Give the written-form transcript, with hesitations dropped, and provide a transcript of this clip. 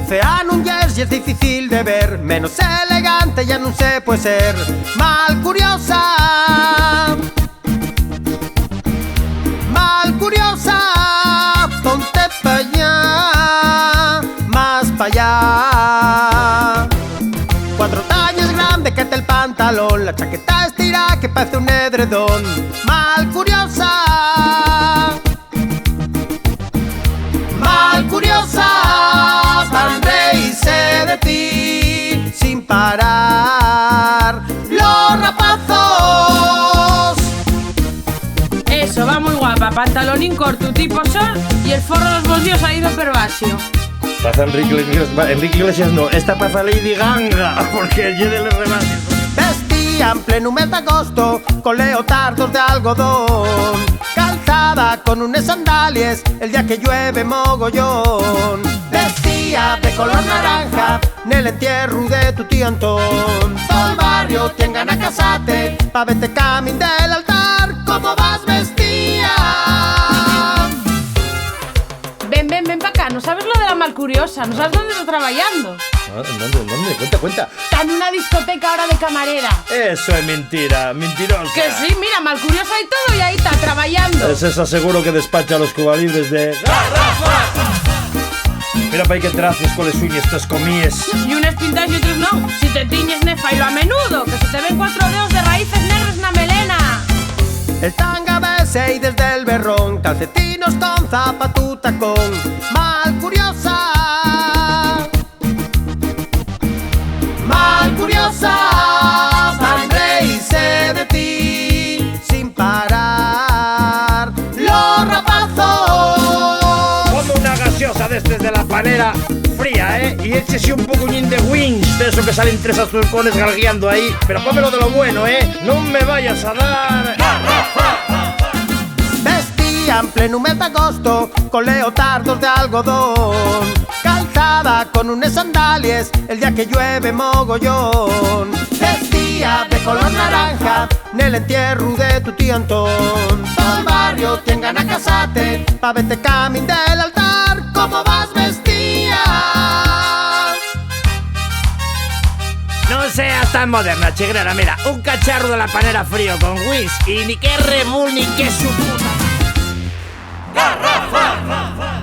Fea non yes y es difícil de ver, menos elegante ya no se puede ser. Mal curiosa, ponte pa' allá, más pa' allá. 4 tallas grande que te el pantalón, la chaqueta estira que parece un edredón. Mal curiosa, para reírse de ti sin parar. Los rapazos. Eso, va muy guapa, pantalonín corto, tipo sol y el forro de los bolsillos ha ido pervasio. Pasa Enrique Iglesias no, esta pasa Lady Ganga, porque el de los remates. Vestía en pleno mes de agosto con leotardos de algodón, calzada con unas sandalias el día que llueve mogollón. Vestía de color naranja en el entierro de tu tío Antón. Todo el barrio tiene ganas de casarte pa' verte camin del altar. ¿Cómo vas vestida? Ven pa' acá, ¿no sabes lo de la malcuriosa? ¿No sabes dónde está trabajando? ¿Dónde? Cuenta. Está en una discoteca ahora de camarera. Eso es mentira, mentirosa. Que sí, mira, malcuriosa y todo y ahí está, trabajando. Es esa seguro que despacha a los cubalibres de garrafas. Mira pa' ahí que traces con les uñas estas comíes. Y unas pintas y otros no. Si te tiñes nefa y lo a menudo, que se te ven 4 dedos de raíces negras en la melena. El tanga bese y desde el berrón, calcetinos con zapatu tacón. Mal curiosa, para reírse de ti sin parar. Los rapazos. Ponme una gaseosa desde la panera fría, y échese un pocuñín de wings, de eso que salen 3 azulcones galgueando ahí. Pero pómelo de lo bueno, no me vayas a dar. Vestía en pleno mes de agosto con leotardos de algodón, calzada con unas sandalias el día que llueve mogollón. Vestía de color naranja en el entierro de tu tío Antón. Todo el barrio tiene ganas de casarte pa' verte camin del altar. ¿Cómo vas vestida? No seas tan moderna, chigrera. Mira, un cacharro de la panera frío con whisky, ni que Red Bull, ni que su puta. ¡Garrafa!